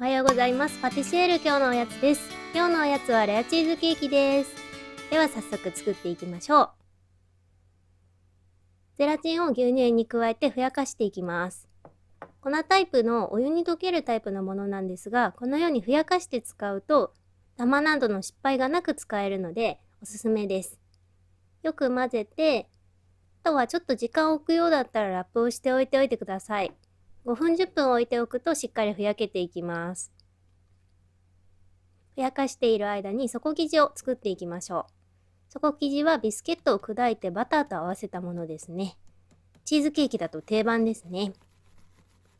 おはようございます。パティシエール今日のおやつです。今日のおやつはレアチーズケーキです。では早速作っていきましょう。ゼラチンを牛乳に加えてふやかしていきます。粉タイプのお湯に溶けるタイプのものなんですが、このようにふやかして使うとダマなどの失敗がなく使えるのでおすすめです。よく混ぜて、あとはちょっと時間を置くようだったらラップをしておいておいてください。5分10分置いておくとしっかりふやけていきます。ふやかしている間に底生地を作っていきましょう。底生地はビスケットを砕いてバターと合わせたものですね。チーズケーキだと定番ですね。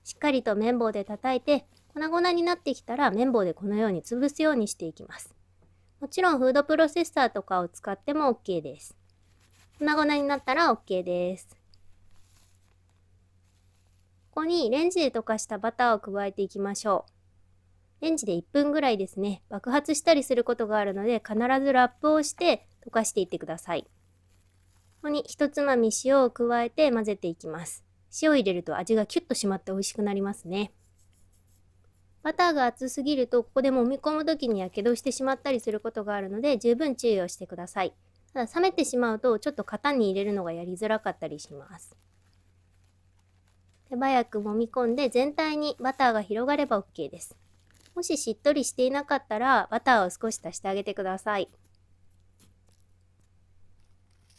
しっかりと綿棒で叩いて粉々になってきたら綿棒でこのように潰すようにしていきます。もちろんフードプロセッサーとかを使っても OK です。粉々になったら OK です。ここにレンジで溶かしたバターを加えていきましょう。レンジで1分ぐらいですね。爆発したりすることがあるので必ずラップをして溶かしていってください。ここに1つまみ塩を加えて混ぜていきます。塩を入れると味がキュッと締まって美味しくなりますね。バターが熱すぎるとここで揉み込む時にやけどしてしまったりすることがあるので十分注意をしてください。ただ冷めてしまうとちょっと型に入れるのがやりづらかったりします。手早く揉み込んで全体にバターが広がれば OK です。もししっとりしていなかったらバターを少し足してあげてください。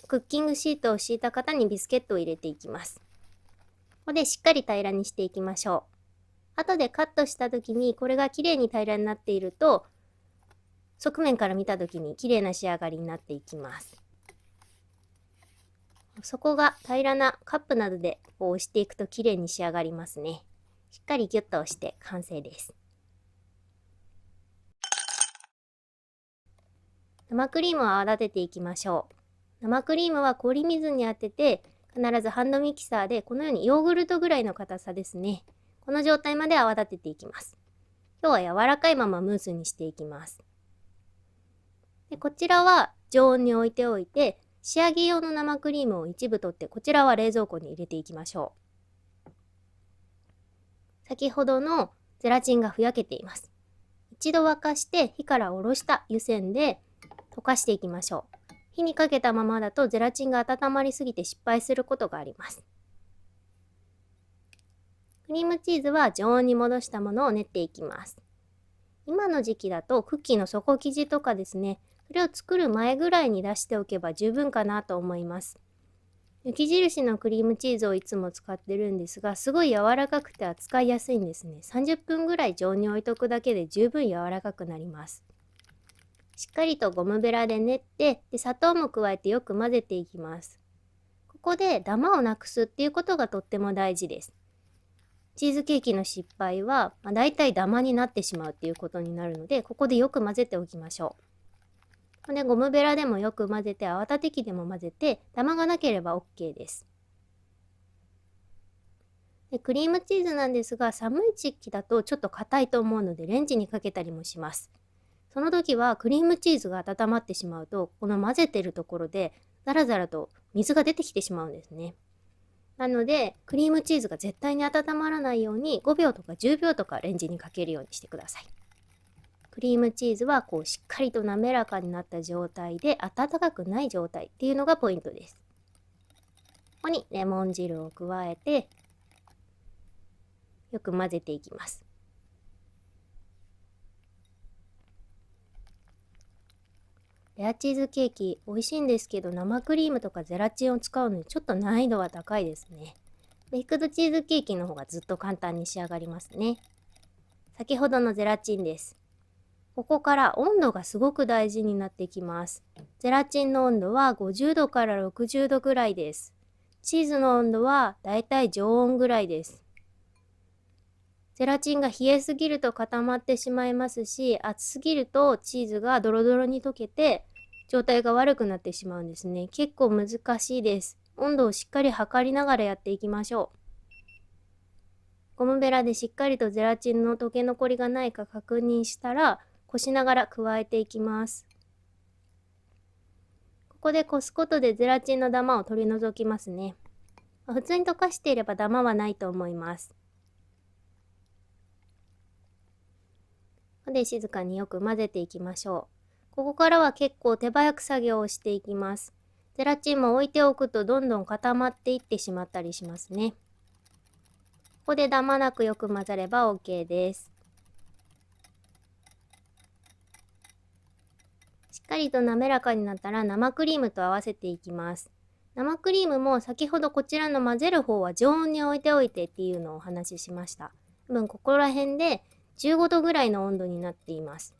クッキングシートを敷いた型にビスケットを入れていきます。ここでしっかり平らにしていきましょう。後でカットした時にこれが綺麗に平らになっていると側面から見た時に綺麗な仕上がりになっていきます。底が平らなカップなどでこう押していくと綺麗に仕上がりますね。しっかりギュッと押して完成です。生クリームを泡立てていきましょう。生クリームは氷水に当てて必ずハンドミキサーでこのようにヨーグルトぐらいの硬さですね。この状態まで泡立てていきます。今日は柔らかいままムースにしていきます。でこちらは常温に置いておいて仕上げ用の生クリームを一部取ってこちらは冷蔵庫に入れていきましょう。先ほどのゼラチンがふやけています。一度沸かして火から下ろした湯煎で溶かしていきましょう。火にかけたままだとゼラチンが温まりすぎて失敗することがあります。クリームチーズは常温に戻したものを練っていきます。今の時期だとクッキーの底生地とかですね、それを作る前ぐらいに出しておけば十分かなと思います。雪印のクリームチーズをいつも使ってるんですが、すごい柔らかくて扱いやすいんですね。30分ぐらい常温に置いとくだけで十分柔らかくなります。しっかりとゴムベラで練って、砂糖も加えてよく混ぜていきます。ここでダマをなくすっていうことがとっても大事です。チーズケーキの失敗は、だいたいダマになってしまうっていうことになるので、ここでよく混ぜておきましょう。でゴムベラでもよく混ぜて、泡立て器でも混ぜて、ダマがなければ OK です。でクリームチーズなんですが、寒い時期だとちょっと硬いと思うのでレンジにかけたりもします。その時はクリームチーズが温まってしまうと、この混ぜてるところでザラザラと水が出てきてしまうんですね。なのでクリームチーズが絶対に温まらないように5秒とか10秒とかレンジにかけるようにしてください。クリームチーズはこうしっかりと滑らかになった状態で温かくない状態っていうのがポイントです。ここにレモン汁を加えてよく混ぜていきます。レアチーズケーキ美味しいんですけど、生クリームとかゼラチンを使うのでちょっと難易度は高いですね。ベイクドチーズケーキの方がずっと簡単に仕上がりますね。先ほどのゼラチンです。ここから温度がすごく大事になってきます。ゼラチンの温度は50度から60度ぐらいです。チーズの温度はだいたい常温ぐらいです。ゼラチンが冷えすぎると固まってしまいますし、熱すぎるとチーズがドロドロに溶けて状態が悪くなってしまうんですね。結構難しいです。温度をしっかり測りながらやっていきましょう。ゴムベラでしっかりとゼラチンの溶け残りがないか確認したら、こしながら加えていきます。ここでこすことでゼラチンのダマを取り除きますね。普通に溶かしていればダマはないと思います。で静かによく混ぜていきましょう。ここからは結構手早く作業をしていきます。ゼラチンも置いておくとどんどん固まっていってしまったりしますね。ここでダマなくよく混ざれば OK です。しっかりと滑らかになったら生クリームと合わせていきます。生クリームも先ほどこちらの混ぜる方は常温に置いておいてっていうのをお話ししました。多分ここら辺で15度ぐらいの温度になっています。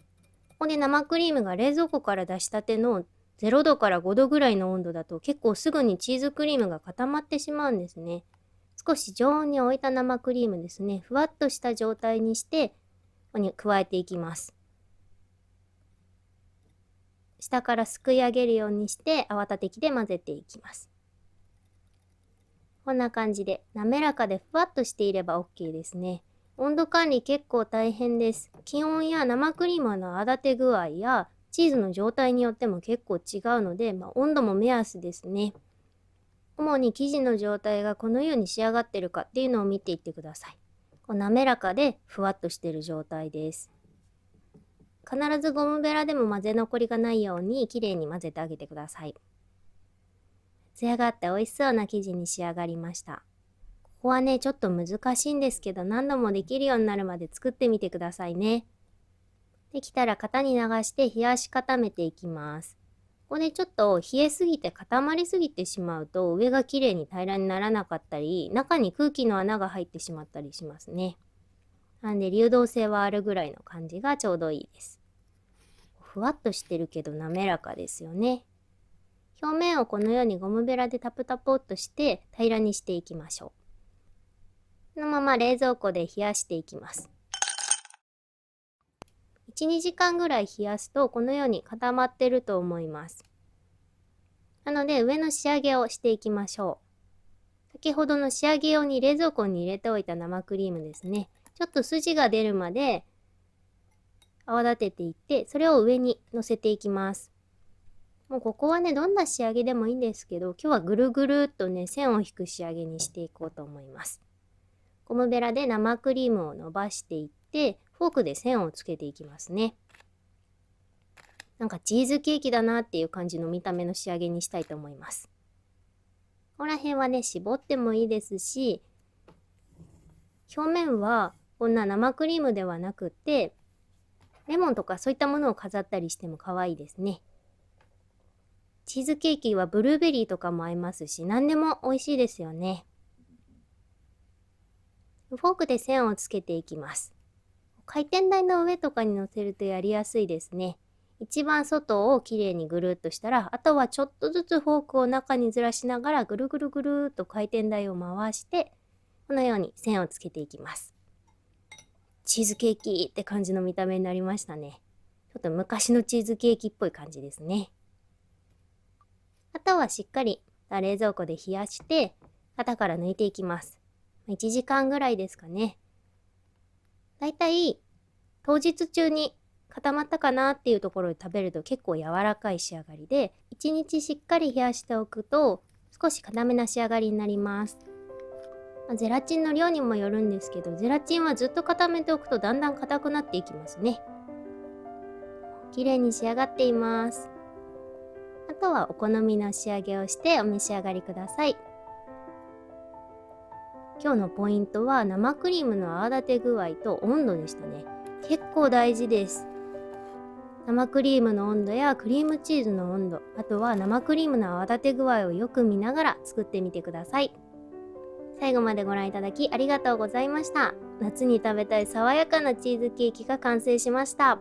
ここで生クリームが冷蔵庫から出したての0度から5度ぐらいの温度だと結構すぐにチーズクリームが固まってしまうんですね。少し常温に置いた生クリームですね、ふわっとした状態にしてここに加えていきます。下からすくい上げるようにして泡立て器で混ぜていきます。こんな感じで滑らかでふわっとしていれば OK ですね。温度管理結構大変です。気温や生クリームの泡立て具合やチーズの状態によっても結構違うので、温度も目安ですね。主に生地の状態がこのように仕上がってるかっていうのを見ていってください。滑らかでふわっとしてる状態です。必ずゴムベラでも混ぜ残りがないようにきれいに混ぜてあげてください。艶があって美味しそうな生地に仕上がりました。ここはねちょっと難しいんですけど、何度もできるようになるまで作ってみてくださいね。できたら型に流して冷やし固めていきます。ここでちょっと冷えすぎて固まりすぎてしまうと上がきれいに平らにならなかったり、中に空気の穴が入ってしまったりしますね。なんで流動性はあるぐらいの感じがちょうどいいです。ふわっとしてるけど滑らかですよね。表面をこのようにゴムベラでタプタプっとして平らにしていきましょう。このまま冷蔵庫で冷やしていきます。1、2時間ぐらい冷やすとこのように固まってると思います。なので上の仕上げをしていきましょう。先ほどの仕上げ用に冷蔵庫に入れておいた生クリームですね。ちょっと筋が出るまで泡立てていって、それを上に乗せていきます。もうここはねどんな仕上げでもいいんですけど、今日はぐるぐるっとね線を引く仕上げにしていこうと思います。ゴムベラで生クリームを伸ばしていってフォークで線をつけていきますね。なんかチーズケーキだなっていう感じの見た目の仕上げにしたいと思います。ここら辺はね絞ってもいいですし、表面はこんな生クリームではなくてレモンとかそういったものを飾ったりしても可愛いですね。チーズケーキはブルーベリーとかも合いますし、何でも美味しいですよね。フォークで線をつけていきます。回転台の上とかに乗せるとやりやすいですね。一番外をきれいにぐるっとしたら、あとはちょっとずつフォークを中にずらしながらぐるぐるぐるっと回転台を回して、このように線をつけていきます。チーズケーキって感じの見た目になりましたね。ちょっと昔のチーズケーキっぽい感じですね。あとはしっかり冷蔵庫で冷やして型から抜いていきます。1時間ぐらいですかね。だいたい当日中に固まったかなっていうところで食べると結構柔らかい仕上がりで、1日しっかり冷やしておくと少し固めな仕上がりになります。ゼラチンの量にもよるんですけど、ゼラチンはずっと固めておくとだんだん硬くなっていきますね。綺麗に仕上がっています。あとはお好みの仕上げをしてお召し上がりください。今日のポイントは生クリームの泡立て具合と温度でしたね。結構大事です。生クリームの温度やクリームチーズの温度、あとは生クリームの泡立て具合をよく見ながら作ってみてください。最後までご覧いただきありがとうございました。夏に食べたい爽やかなチーズケーキが完成しました。